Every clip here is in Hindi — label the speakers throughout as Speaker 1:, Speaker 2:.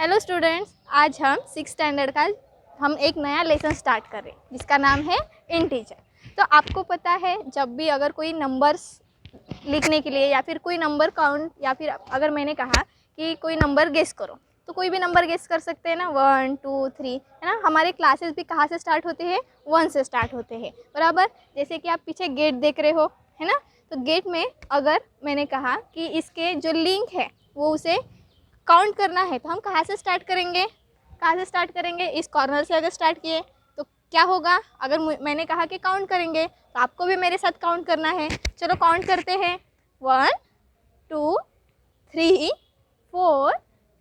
Speaker 1: हेलो स्टूडेंट्स, आज हम 6 स्टैंडर्ड का हम एक नया लेसन स्टार्ट कर रहे हैं जिसका नाम है इंटीजर। तो आपको पता है जब भी अगर कोई नंबर्स लिखने के लिए या फिर कोई नंबर काउंट या फिर अगर मैंने कहा कि कोई नंबर गेस करो तो कोई भी नंबर गेस कर सकते हैं ना, 1 2 3, है ना। हमारे क्लासेस भी कहाँ से स्टार्ट होते हैं? 1 से स्टार्ट होते हैं, बराबर। जैसे कि आप पीछे गेट देख रहे हो, है ना। तो गेट में अगर मैंने कहा कि इसके जो लिंक है वो उसे काउंट करना है तो हम कहाँ से स्टार्ट करेंगे? कहाँ से स्टार्ट करेंगे? इस कॉर्नर से अगर स्टार्ट किए तो क्या होगा? अगर मैंने कहा कि काउंट करेंगे तो आपको भी मेरे साथ काउंट करना है। चलो काउंट करते हैं। 1 2 3 4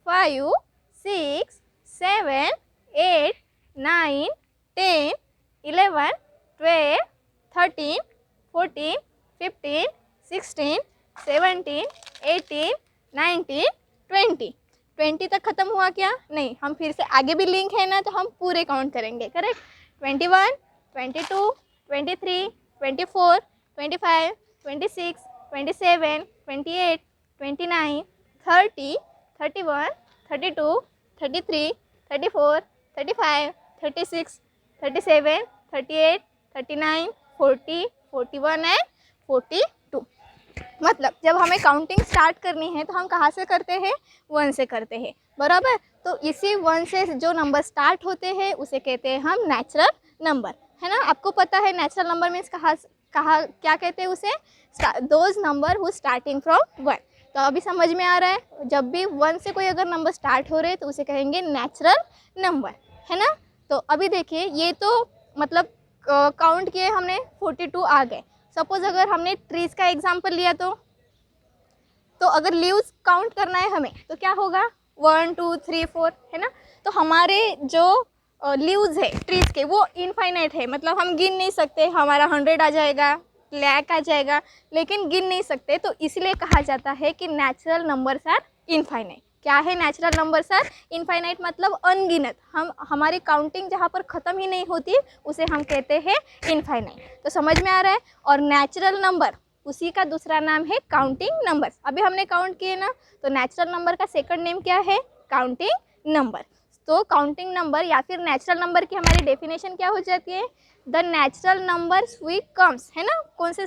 Speaker 1: 5 6 7 8 9 10 11 12 13 14 15 16 17 18 19 20 तक ख़त्म हुआ क्या? नहीं, हम फिर से आगे भी लिंक है ना तो हम पूरे काउंट करेंगे। करेक्ट। 21 22 23 24 25 26 27 28 29 30 31 32 33 34 35 36 37 38 39 40 41 एंड 42। मतलब जब हमें काउंटिंग स्टार्ट करनी है तो हम कहाँ से करते हैं? 1 से करते हैं, बराबर। तो इसी 1 से जो नंबर स्टार्ट होते हैं उसे कहते हैं हम नेचुरल नंबर, है ना। आपको पता है नेचुरल नंबर मीन्स कहाँ क्या कहते हैं उसे? Those number who starting from 1। तो अभी समझ में आ रहा है, जब भी 1 से कोई अगर नंबर स्टार्ट हो रहे तो उसे कहेंगे नेचुरल नंबर, है ना। तो अभी देखिए, ये तो मतलब काउंट किए हमने 42 आ गए। सपोज अगर हमने ट्रीज़ का एग्जांपल लिया तो अगर लीव्स काउंट करना है हमें तो क्या होगा? 1 2 3 4, है ना। तो हमारे जो लीव्स है ट्रीज़ के वो इनफाइनाइट है, मतलब हम गिन नहीं सकते। हमारा 100 आ जाएगा, लाख आ जाएगा, लेकिन गिन नहीं सकते। तो इसलिए कहा जाता है कि नेचुरल नंबर्स आर इनफाइनाइट। क्या है नेचुरल नंबर्स आर इनफाइनाइट? मतलब अनगिनत। हमारी काउंटिंग जहाँ पर ख़त्म ही नहीं होती उसे हम कहते हैं इनफाइनाइट। तो समझ में आ रहा है। और नेचुरल नंबर उसी का दूसरा नाम है काउंटिंग नंबर्स। अभी हमने काउंट किए ना, तो नेचुरल नंबर का सेकंड नेम क्या है? Counting number. तो काउंटिंग नंबर या फिर नेचुरल नंबर की हमारी डेफिनेशन क्या हो जाती है? The natural numbers which comes, है ना। कौन से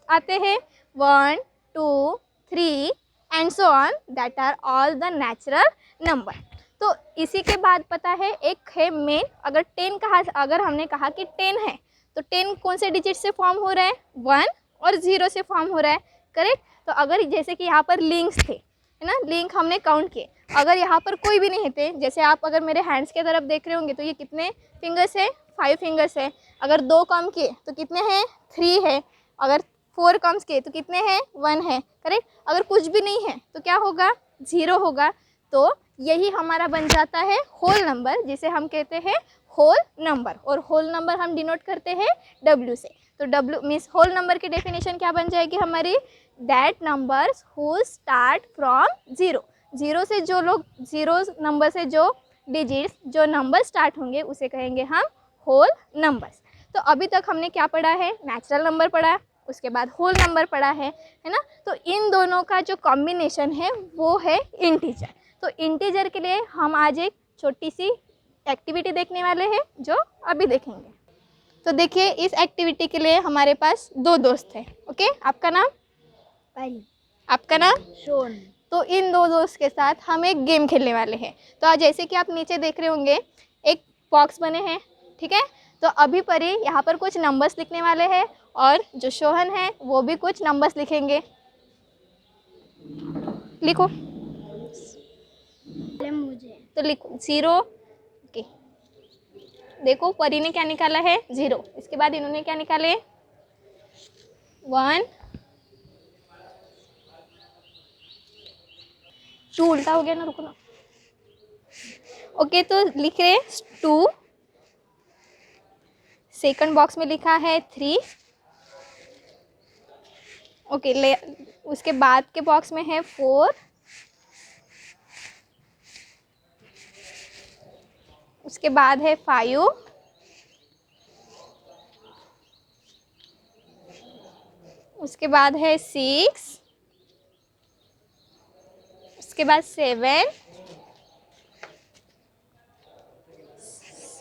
Speaker 1: आते हैं? 1 2 3 and so on, that are all the natural number. तो इसी के बाद पता है एक है मेन। अगर 10 कहा, अगर हमने कहा कि 10 है तो 10 कौन से डिजिट से फॉर्म हो रहा है? 1 और 0 से फॉर्म हो रहा है, करेक्ट। तो अगर जैसे कि यहाँ पर लिंक्स थे, है ना, लिंक हमने काउंट किए। अगर यहाँ पर कोई भी नहीं थे, जैसे आप अगर मेरे हैंड्स के तरफ देख रहे होंगे तो ये कितने फिंगर्स है? 5 फिंगर्स है। अगर 2 कम किए तो कितने हैं? 3 है। अगर 4 कम किए तो कितने हैं? 1 है, करेक्ट। अगर कुछ भी नहीं है तो क्या होगा? 0 होगा। तो यही हमारा बन जाता है होल नंबर, जिसे हम कहते हैं होल नंबर। और होल नंबर हम डिनोट करते हैं W से। तो W मीन्स होल नंबर की डेफिनेशन क्या बन जाएगी हमारी? That numbers who start from 0। 0 से जो लोग, 0 नंबर से जो डिजिट्स, जो नंबर स्टार्ट होंगे उसे कहेंगे हम होल नंबर्स। तो अभी तक हमने क्या पढ़ा है? नेचुरल नंबर पढ़ा, उसके बाद होल नंबर पढ़ा है ना। तो इन दोनों का जो कॉम्बिनेशन है वो है इंटीजर। तो इंटीजर के लिए हम आज एक छोटी सी एक्टिविटी देखने वाले हैं जो अभी देखेंगे। तो देखिए, इस एक्टिविटी के लिए हमारे पास 2 दोस्त हैं। ओके, आपका नाम?
Speaker 2: पायल।
Speaker 1: आपका नाम?
Speaker 2: शोन।
Speaker 1: तो इन 2 दोस्त के साथ हम एक गेम खेलने वाले हैं। तो आज जैसे कि आप नीचे देख रहे होंगे एक बॉक्स बने हैं, ठीक है। तो अभी परी यहाँ पर कुछ नंबर्स लिखने वाले हैं और जो शोहन है वो भी कुछ नंबर्स लिखेंगे। लिखो।
Speaker 2: मुझे
Speaker 1: तो लिखो 0। ओके, देखो परी ने क्या निकाला है? 0। इसके बाद इन्होंने क्या निकाले? 1 2 उल्टा हो गया ना, रुको ना। ओके, तो लिख रहे 2। सेकंड बॉक्स में लिखा है 3। ओके, ले उसके बाद के बॉक्स में है 4। उसके बाद है 5। उसके बाद है 6। उसके बाद 7।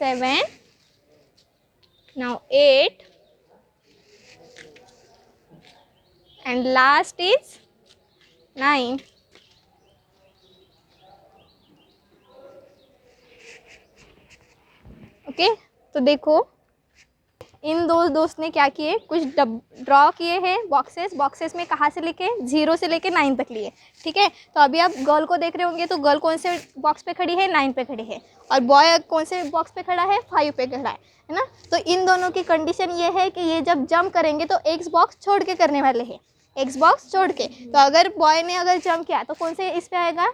Speaker 1: 7, now 8, and last is 9. Okay, तो देखो इन दो दोस्त ने क्या किए, कुछ ड्रॉ किए हैं बॉक्सेस में कहाँ से लेके 0 से लेके 9 तक लिए, ठीक है। तो अभी आप गर्ल को देख रहे होंगे, तो गर्ल कौन से बॉक्स पे खड़ी है, 9 पे खड़ी है, और बॉय कौन से बॉक्स पे खड़ा है, 5 पे खड़ा है ना। तो इन दोनों की कंडीशन ये है कि ये जब जंप करेंगे तो एक्स बॉक्स छोड़ के करने वाले हैं, एक्स बॉक्स छोड़ के। तो अगर बॉय ने अगर जंप किया तो कौन से इस पे आएगा,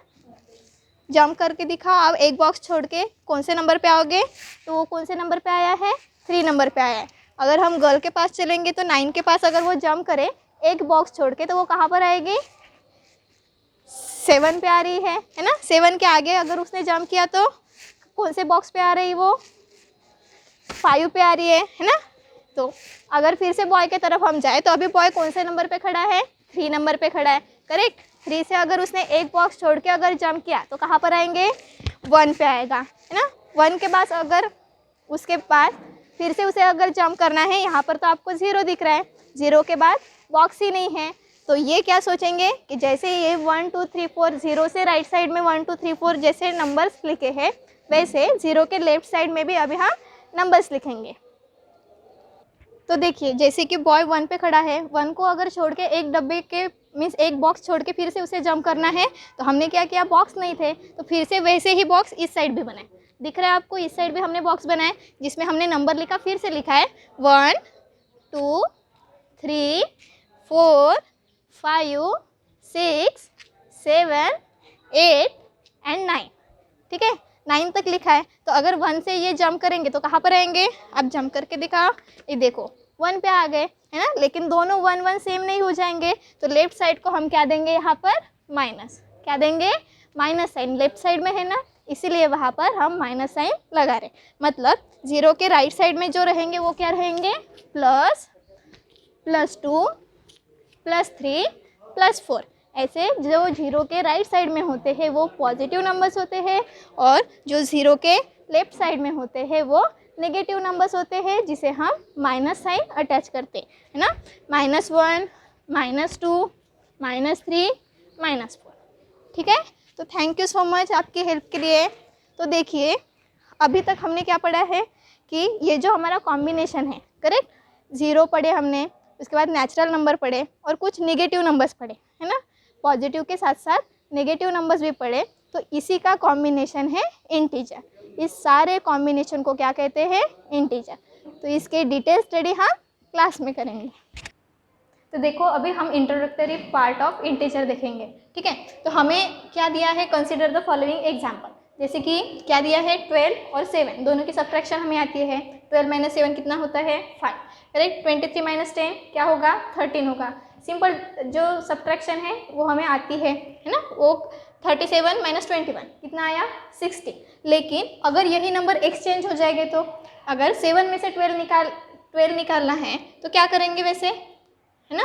Speaker 1: जंप करके दिखाओ आप, एक बॉक्स छोड़ के कौन से नंबर पे आओगे, तो वो कौन से नंबर पे आया है, 3 नंबर पे आया है। अगर हम गर्ल के पास चलेंगे तो 9 के पास अगर वो जंप करे एक बॉक्स छोड़ के, तो वो कहाँ पर आएगी, 7 पे आ रही है ना। 7 के आगे अगर उसने जंप किया तो कौन से बॉक्स पे आ रही, वो 5 पे आ रही है ना। तो अगर फिर से बॉय की तरफ हम जाए तो अभी बॉय कौन से नंबर पे खड़ा है, 3 नंबर पे खड़ा है, करेक्ट। 3 से अगर उसने एक बॉक्स छोड़ के अगर जंप किया तो कहाँ पर आएंगे, 1 पे आएगा, है ना। 1 के बाद अगर उसके बाद फिर से उसे अगर जंप करना है, यहाँ पर तो आपको 0 दिख रहा है, 0 के बाद बॉक्स ही नहीं है, तो ये क्या सोचेंगे कि जैसे ये 1 2 3 4 0 से राइट साइड में 1 2 3 4 जैसे नंबर्स लिखे हैं, वैसे 0 के लेफ्ट साइड में भी अभी हम नंबर्स लिखेंगे। तो देखिए जैसे कि बॉय 1 पे खड़ा है, 1 को अगर छोड़ के एक डब्बे के मीन्स एक बॉक्स छोड़ के फिर से उसे जंप करना है, तो हमने क्या किया, बॉक्स नहीं थे तो फिर से वैसे ही बॉक्स इस साइड भी बनाए, दिख रहा है आपको, इस साइड भी हमने बॉक्स बनाए जिसमें हमने नंबर लिखा, फिर से लिखा है 1 2 3 4 5 6 7 8 and 9, ठीक है, 9 तक लिखा है। तो अगर 1 से ये जंप करेंगे तो कहाँ पर आएंगे, अब जंप करके दिखाओ, ये देखो 1 पे आ गए, है ना। लेकिन दोनों 1 1 सेम नहीं हो जाएंगे, तो लेफ्ट साइड को हम क्या देंगे, यहाँ पर माइनस, क्या देंगे, माइनस साइन, लेफ्ट साइड में है ना, इसीलिए वहाँ पर हम माइनस साइन लगा रहे। मतलब 0 के राइट साइड में जो रहेंगे वो क्या रहेंगे, प्लस, +2 +3 +4। ऐसे जो 0 के राइट साइड में होते हैं वो पॉजिटिव नंबर्स होते हैं, और जो 0 के लेफ्ट साइड में होते हैं वो नेगेटिव नंबर्स होते हैं, जिसे हम माइनस साइन अटैच करते हैं, है ना। -1 -2 -3 -4, ठीक है। तो थैंक यू सो मच आपकी हेल्प के लिए। तो देखिए अभी तक हमने क्या पढ़ा है कि ये जो हमारा कॉम्बिनेशन है, करेक्ट, 0 पढ़े हमने, उसके बाद नेचुरल नंबर पढ़े और कुछ नेगेटिव नंबर्स पढ़े, है ना, पॉजिटिव के साथ साथ नेगेटिव नंबर्स भी पढ़े। तो इसी का कॉम्बिनेशन है इंटीजर। इस सारे कॉम्बिनेशन को क्या कहते हैं, इंटीजर। तो इसके डिटेल स्टडी हम क्लास में करेंगे। तो देखो अभी हम इंट्रोडक्टरी पार्ट ऑफ इंटीजर देखेंगे, ठीक है। तो हमें क्या दिया है, कंसिडर द फॉलोइंग एग्जाम्पल। जैसे कि क्या दिया है, 12 और 7 दोनों की सब्ट्रैक्शन हमें आती है। 12 - 7 कितना होता है, 5, करेक्ट। 23 - 10 क्या होगा, 13 होगा। सिंपल जो सब्ट्रैक्शन है वो हमें आती है ना। वो 37 - 21 कितना आया, 60। लेकिन अगर यही नंबर एक्सचेंज हो जाएंगे, तो अगर 7 में से 12 निकालना है तो क्या करेंगे वैसे, है ना।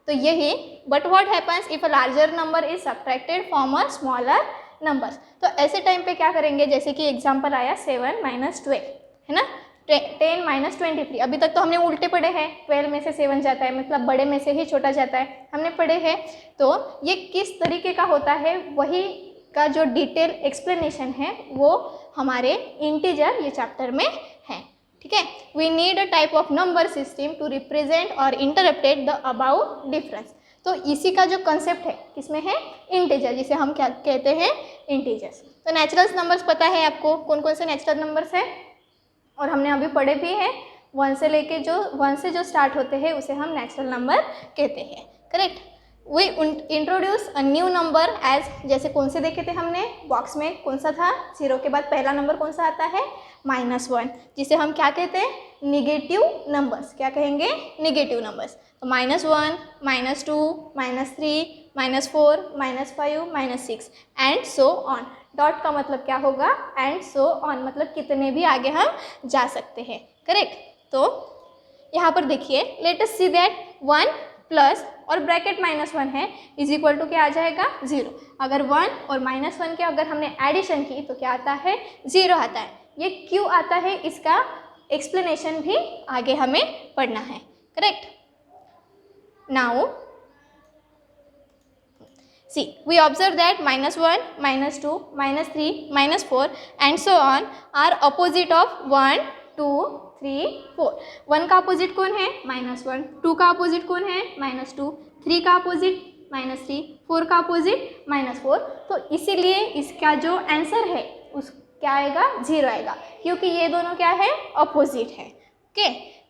Speaker 1: तो यही, but what happens if a larger number is subtracted from a smaller numbers. तो ऐसे टाइम पे क्या करेंगे, जैसे कि एग्जांपल आया 7 - 12, है ना, 10 - 23। अभी तक तो हमने उल्टे पढ़े हैं, 12 में से 7 जाता है, मतलब बड़े में से ही छोटा जाता है, हमने पढ़े हैं। तो ये किस तरीके का होता है, वही का जो डिटेल एक्सप्लेनेशन है वो हमारे इंटीजर ये चैप्टर में है, ठीक है। We need a type of number system to represent और इंटरप्रेट द अबाउट डिफरेंस। तो इसी का जो कंसेप्ट है किसमें है, इंटीजर, जिसे हम क्या कहते हैं, इंटीजर्स। तो नेचुरल नंबर्स पता है आपको कौन कौन से नेचुरल नंबर्स हैं, और हमने अभी पढ़े भी हैं। 1 से लेके जो 1 से जो स्टार्ट होते हैं उसे हम नेचुरल नंबर कहते हैं, correct. We introduce a new number as, जैसे कौन से देखे थे हमने बॉक्स में, कौन सा था, 0 के बाद पहला नंबर कौन सा आता है, -1, जिसे हम क्या कहते हैं, निगेटिव नंबर्स। क्या कहेंगे, निगेटिव नंबर्स। तो -1 -2 -3 -4 -5 -6 एंड सो ऑन। डॉट का मतलब क्या होगा, एंड सो ऑन, मतलब कितने भी आगे हम जा सकते हैं, करेक्ट। तो यहाँ पर देखिए, let us see that 1 plus और ब्रैकेट -1 है इज इक्वल टू क्या आ जाएगा, 0। अगर 1 और -1 के अगर हमने एडिशन की तो क्या आता है, 0 आता है। ये क्यों आता है इसका एक्सप्लेनेशन भी आगे हमें पढ़ना है, correct. Now see, we observe that -1, -2, -3, -4 and so on are opposite of 1, 2, 3, 4. 1 का अपोजिट कौन है? -1. 2 का अपोजिट कौन है? -2. 3 का अपोजिट -3. 4 का अपोजिट -4. तो इसीलिए इसका जो आंसर है उस क्या आएगा? 0 आएगा, क्योंकि ये दोनों क्या है? अपोजिट है। Okay,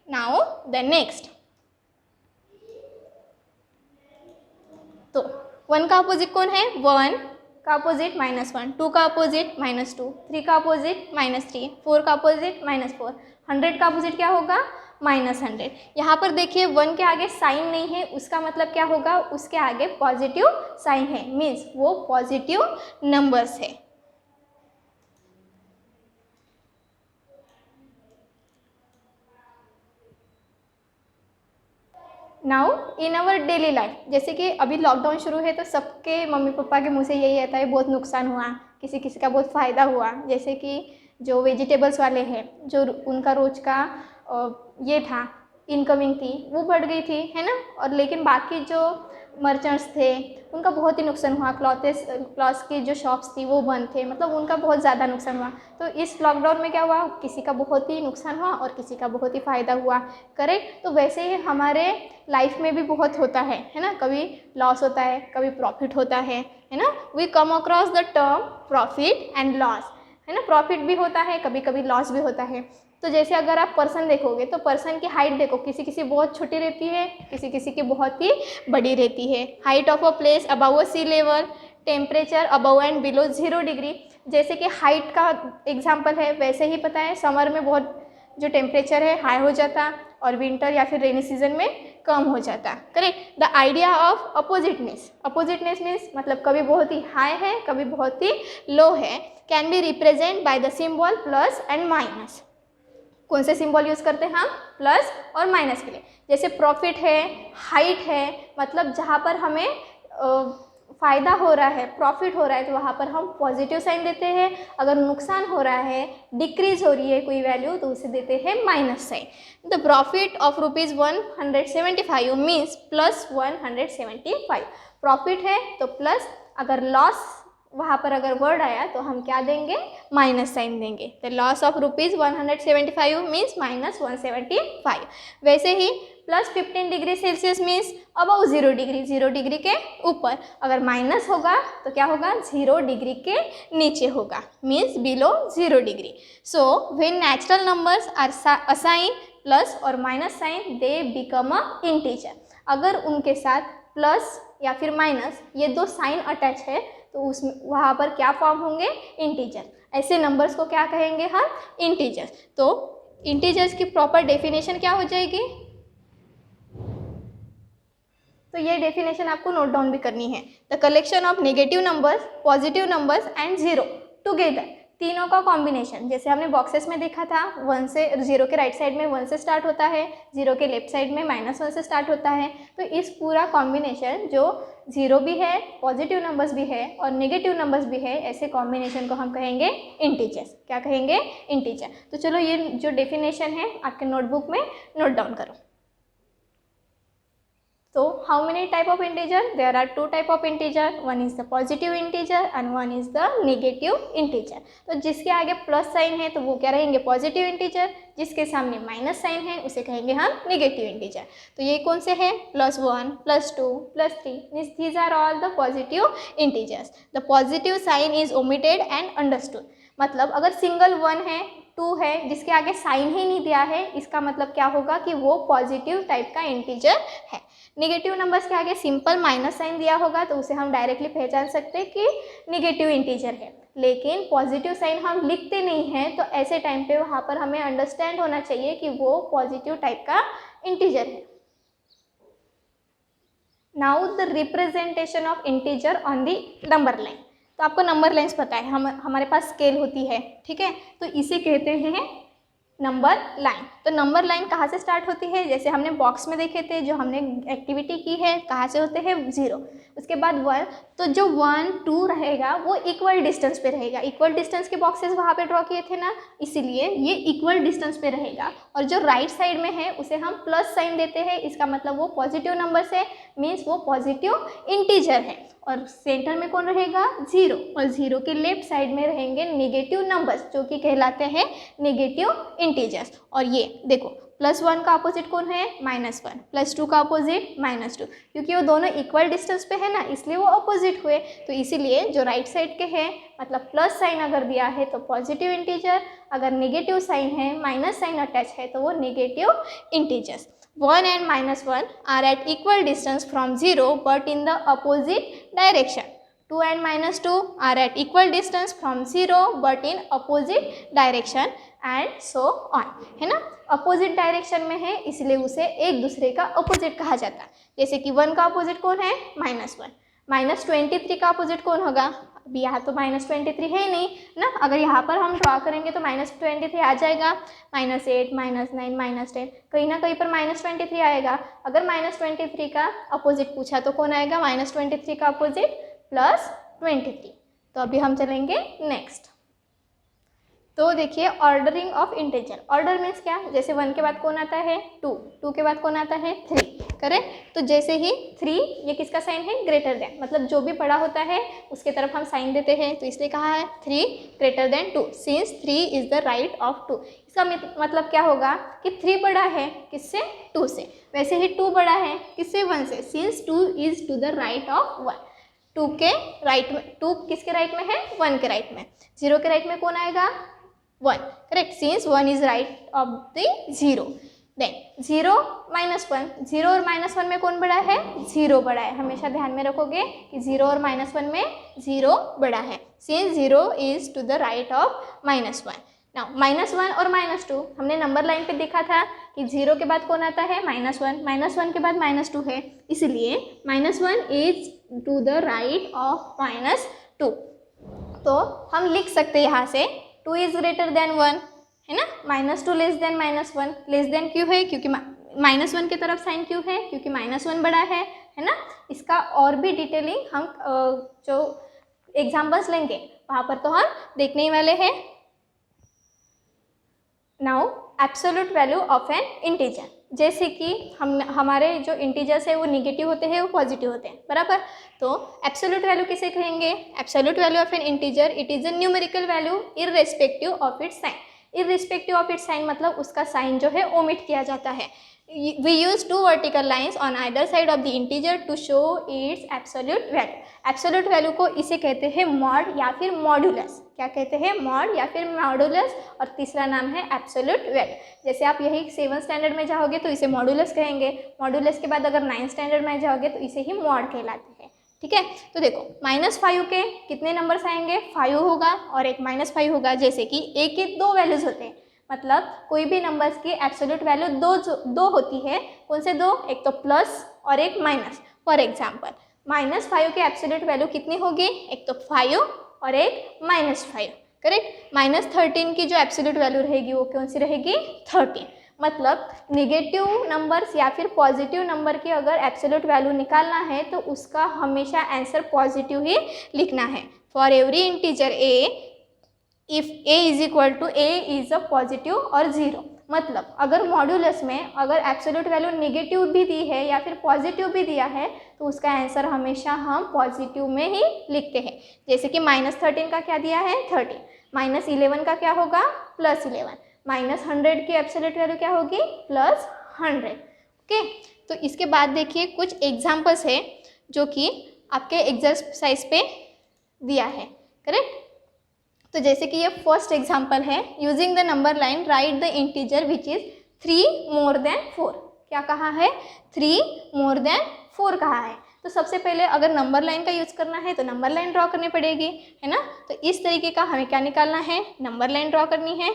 Speaker 1: now the next. तो 1 का अपोजिट कौन है? 1 का अपोजिट -1, 2 का अपोजिट -2, 3 का अपोजिट -3, 4 का अपोजिट -4, 100 का अपोजिट क्या होगा? -100। यहाँ पर देखिए 1 के आगे साइन नहीं है, उसका मतलब क्या होगा? उसके आगे पॉजिटिव साइन है, मीन्स वो पॉजिटिव नंबर्स है। Now in our daily life, जैसे कि अभी लॉकडाउन शुरू है तो सबके मम्मी पापा के मुँह से यही आता है बहुत नुकसान हुआ, किसी किसी का बहुत फ़ायदा हुआ। जैसे कि जो वेजिटेबल्स वाले हैं, जो उनका रोज का ये था, इनकमिंग थी वो बढ़ गई थी, है ना। और लेकिन बाकी जो मर्चेंट्स थे उनका बहुत ही नुकसान हुआ। क्लॉथ्स की जो शॉप्स थी वो बंद थे, मतलब उनका बहुत ज़्यादा नुकसान हुआ। तो इस लॉकडाउन में क्या हुआ? किसी का बहुत ही नुकसान हुआ और किसी का बहुत ही फ़ायदा हुआ, करेक्ट। तो वैसे ही हमारे लाइफ में भी बहुत होता है ना। कभी लॉस होता है, कभी प्रॉफिट होता है ना। We come across the term profit and loss, है ना। प्रॉफिट भी होता है, कभी कभी लॉस भी होता है। तो जैसे अगर आप पर्सन देखोगे तो पर्सन की हाइट देखो, किसी किसी बहुत छोटी रहती है, किसी किसी की बहुत ही बड़ी रहती है। Height of a place above a sea level, temperature above and below 0 degree. जैसे कि हाइट का एग्जांपल है, वैसे ही पता है समर में बहुत जो टेम्परेचर है हाई हो जाता और विंटर या फिर रेनी सीजन में कम हो जाता, correct. The idea of oppositeness means मतलब कभी बहुत ही हाई है, कभी बहुत ही लो है। Can be represent by the symbol plus and minus. कौन से सिंबल यूज़ करते हैं हम? प्लस और माइनस के लिए। जैसे प्रॉफिट है, हाइट है, मतलब जहाँ पर हमें फ़ायदा हो रहा है, प्रॉफिट हो रहा है, तो वहाँ पर हम पॉजिटिव साइन देते हैं। अगर नुकसान हो रहा है, डिक्रीज हो रही है कोई वैल्यू, तो उसे देते हैं minus sign. The profit of ₹175 means +175। Profit है तो प्लस, अगर लॉस वहाँ पर अगर वर्ड आया तो हम क्या देंगे? माइनस साइन देंगे। The loss of ₹175 means -175। वैसे ही +15 degree Celsius means above 0 degree, 0 degree के ऊपर। अगर माइनस होगा तो क्या होगा? 0 डिग्री के नीचे होगा, means below 0 degree. So when natural numbers are assign plus और minus sign, they become a integer. अगर उनके साथ प्लस या फिर माइनस ये दो साइन अटैच है तो उसमें वहाँ पर क्या फॉर्म होंगे? इंटीजर। ऐसे नंबर्स को क्या कहेंगे हम? इंटीजर्स। तो इंटीजर्स की प्रॉपर डेफिनेशन क्या हो जाएगी? तो ये डेफिनेशन आपको नोट डाउन भी करनी है। The collection of negative numbers, positive numbers and 0 together, तीनों का कॉम्बिनेशन। जैसे हमने बॉक्सेस में देखा था, 1 से 0 के राइट साइड में 1 से स्टार्ट होता है, 0 के लेफ्ट साइड में -1 से स्टार्ट होता है। तो इस पूरा कॉम्बिनेशन जो 0 भी है, पॉजिटिव नंबर्स भी है और नेगेटिव नंबर्स भी है, ऐसे कॉम्बिनेशन को हम कहेंगे इंटीजर्स। क्या कहेंगे? इंटीजर। तो चलो ये जो डेफिनेशन है आपके नोटबुक में नोट डाउन करो। So how many type of integer? There are 2 type of integer. One is the positive integer and one is the negative integer. तो जिसके आगे प्लस साइन है तो वो क्या रहेंगे? Positive integer. जिसके सामने माइनस साइन है उसे कहेंगे हम नेगेटिव इंटीजर। तो ये कौन से हैं? +1, +2, +3 means these are all the positive integers. The positive sign is omitted and understood. मतलब अगर सिंगल 1 है, 2 है, जिसके आगे साइन ही नहीं दिया है, इसका मतलब क्या होगा कि वो पॉजिटिव टाइप का इंटीजर है। नेगेटिव नंबर्स के आगे सिंपल माइनस साइन दिया होगा तो उसे हम डायरेक्टली पहचान सकते हैं कि नेगेटिव इंटीजर है। लेकिन पॉजिटिव साइन हम लिखते नहीं हैं, तो ऐसे टाइम पे वहाँ पर हमें अंडरस्टैंड होना चाहिए कि वो पॉजिटिव टाइप का इंटीजर है। Now the representation of integer on the number line. तो आपको नंबर लाइन्स पता है, हमारे पास स्केल होती है, ठीक है। तो इसे कहते हैं नंबर लाइन। तो नंबर लाइन कहाँ से स्टार्ट होती है, जैसे हमने बॉक्स में देखे थे, जो हमने एक्टिविटी की है, कहाँ से होते हैं 0, उसके बाद 1। तो जो 1 2 रहेगा वो इक्वल डिस्टेंस पे रहेगा। इक्वल डिस्टेंस के बॉक्सेस वहाँ पे ड्रॉ किए थे ना, इसीलिए ये इक्वल डिस्टेंस पे रहेगा। और जो राइट साइड में है उसे हम प्लस साइन देते हैं, इसका मतलब वो पॉजिटिव नंबर है, मीन्स वो पॉजिटिव इंटीजर है। और सेंटर में कौन रहेगा 0, और 0 के लेफ्ट साइड में रहेंगे नेगेटिव नंबर्स, जो कि कहलाते हैं नेगेटिव इंटीजर्स। और ये देखो +1 का अपोजिट कौन है -1, +2 का अपोजिट -2, क्योंकि वो दोनों इक्वल डिस्टेंस पे है ना, इसलिए वो अपोजिट हुए। तो इसीलिए जो राइट साइड के हैं, मतलब प्लस साइन अगर दिया है तो पॉजिटिव इंटीजर, अगर नेगेटिव साइन है, माइनस साइन अटैच है, तो वो negative integers. 1 and -1 are at equal distance from 0 but in the opposite direction. 2 and -2 are at equal distance from 0 but in opposite direction and so on, है ना। अपोजिट डायरेक्शन में है इसलिए उसे एक दूसरे का अपोजिट कहा जाता है। जैसे कि 1 का अपोजिट कौन है -1, -23 का अपोजिट कौन होगा, अभी यहाँ तो -23 है नहीं ना, अगर यहाँ पर हम ड्रॉ करेंगे तो -23 आ जाएगा, -8 -9 -10, कहीं ना कहीं पर -23 आएगा। अगर -23 का अपोजिट पूछा तो कौन आएगा, -23 का अपोजिट +23। तो अभी हम चलेंगे नेक्स्ट। तो देखिए ordering of integer. Order means क्या, जैसे 1 के बाद कौन आता है 2, 2 के बाद कौन आता है 3, करेक्ट। तो जैसे ही 3, ये किसका साइन है, ग्रेटर देन, मतलब जो भी बड़ा होता है उसके तरफ हम साइन देते हैं, तो इसलिए कहा है 3 greater than 2 since 3 is the right of 2। इसका मतलब क्या होगा कि 3 बड़ा है किससे, 2 से। वैसे ही 2 बड़ा है किससे, 1 से, since 2 is to the right of 1। 2 के राइट में, 2 किसके राइट में है, 1 के राइट में। 0 के राइट में कौन आएगा 1, correct, since 1 is right of the 0। Then 0 -1, 0 और -1 में कौन बड़ा है, 0 बड़ा है। हमेशा ध्यान में रखोगे कि 0 और -1 में 0 बड़ा है, since 0 is to the right of -1। Now -1 और -2 हमने नंबर लाइन पे देखा था कि 0 के बाद कौन आता है -1, -1 के बाद -2 है, इसलिए -1 is to the right of -2। तो हम लिख सकते हैं यहाँ से 2 इज ग्रेटर देन 1, है ना, -2 लेस देन -1। लेस देन क्यों है, क्योंकि -1 की तरफ साइन क्यों है, क्योंकि -1 बड़ा है ना। इसका और भी डिटेलिंग हम जो एग्जाम्पल्स लेंगे वहाँ पर तो हम देखने ही वाले हैं। Now absolute value of an integer, जैसे कि हमारे जो इंटीजर्स है वो निगेटिव होते हैं, वो पॉजिटिव होते हैं, बराबर। तो एब्सोल्यूट वैल्यू किसे कहेंगे, absolute value of an integer, it is a numerical value irrespective of its sign. Irrespective of its sign मतलब उसका साइन जो है ओमिट किया जाता है। We use 2 vertical lines on either side of the integer to show its absolute value. Absolute value को इसे कहते हैं मॉड या फिर मॉडुलस। क्या कहते हैं, मॉड या फिर मॉडुलस। और तीसरा नाम है एब्सोल्यूट वैल्यू। जैसे आप यही 7th स्टैंडर्ड में जाओगे तो इसे मॉडुलस कहेंगे, मॉडुलस के बाद अगर 9th स्टैंडर्ड में जाओगे तो इसे ही मॉड कहलाते हैं, ठीक है। तो देखो -5 के कितने नंबर्स आएंगे, 5 होगा और एक -5 होगा। जैसे कि a के 2 वैल्यूज होते हैं, मतलब कोई भी नंबर्स की एब्सोल्यूट वैल्यू दो होती है। कौन से 2, एक तो प्लस और एक माइनस। फॉर एग्जाम्पल -5 की एब्सोल्यूट वैल्यू कितनी होगी, एक तो 5 और एक -5, करेक्ट। -13 की जो एब्सोल्यूट वैल्यू रहेगी वो कौन सी रहेगी, 13। मतलब नेगेटिव नंबर्स या फिर पॉजिटिव नंबर की अगर एब्सोल्यूट वैल्यू निकालना है तो उसका हमेशा आंसर पॉजिटिव ही लिखना है। For every integer a, if a is equal to a is a positive और 0। मतलब अगर मॉड्यूलस में अगर एब्सोल्यूट वैल्यू नेगेटिव भी दी है या फिर पॉजिटिव भी दिया है तो उसका आंसर हमेशा हम पॉजिटिव में ही लिखते हैं। जैसे कि -13 का क्या दिया है 30, -11 का क्या होगा +11, -100 की एब्सोल्यूट वैल्यू क्या होगी +100। ओके, तो इसके बाद देखिए कुछ एग्जाम्पल्स है जो कि आपके एक्सरसाइज पे दिया है, करेक्ट। तो जैसे कि ये फर्स्ट एग्जाम्पल है, using the number line right the integer which is 3 more than 4। क्या कहा है, 3 more than 4 कहा है। तो सबसे पहले अगर नंबर लाइन का यूज़ करना है तो नंबर लाइन ड्रॉ करनी पड़ेगी, है ना। तो इस तरीके का हमें क्या निकालना है, नंबर लाइन ड्रॉ करनी है।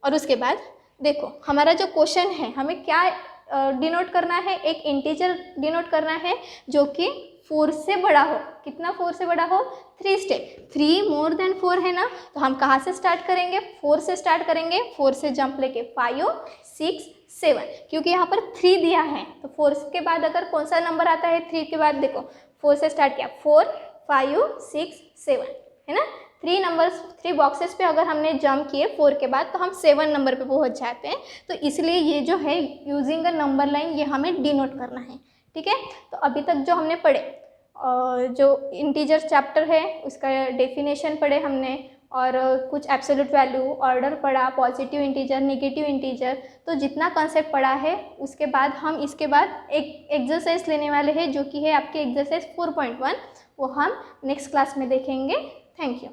Speaker 1: और उसके बाद देखो हमारा जो क्वेश्चन है हमें क्या डिनोट करना है, एक इंटीजर डिनोट करना है जो कि 4 से बड़ा हो। कितना 4 से बड़ा हो? 3 स्टेप। 3 मोर देन 4 है ना, तो हम कहाँ से स्टार्ट करेंगे? 4 से स्टार्ट करेंगे। 4 से जंप लेके 5, 6, 7, क्योंकि यहाँ पर 3 दिया है तो 4 के बाद अगर कौन सा नंबर आता है 3 के बाद? देखो 4 से स्टार्ट किया, 4, 5, 6, 7 है ना। 3 नंबर्स 3 बॉक्सेस पे अगर हमने जंप किए 4 के बाद तो हम 7 नंबर पे पहुंच जाते हैं। तो इसलिए ये जो है यूजिंग अ नंबर लाइन ये हमें डिनोट करना है। ठीक है, तो अभी तक जो हमने पढ़े जो इंटीजर चैप्टर है उसका डेफिनेशन पढ़े हमने, और कुछ एब्सोल्यूट वैल्यू, ऑर्डर पढ़ा, पॉजिटिव इंटीजर, नेगेटिव इंटीजर, तो जितना कॉन्सेप्ट पढ़ा है उसके बाद हम इसके बाद एक एक्सरसाइज लेने वाले हैं जो कि है आपके एक्सरसाइज 4.1, वो हम नेक्स्ट क्लास में देखेंगे। Thank you.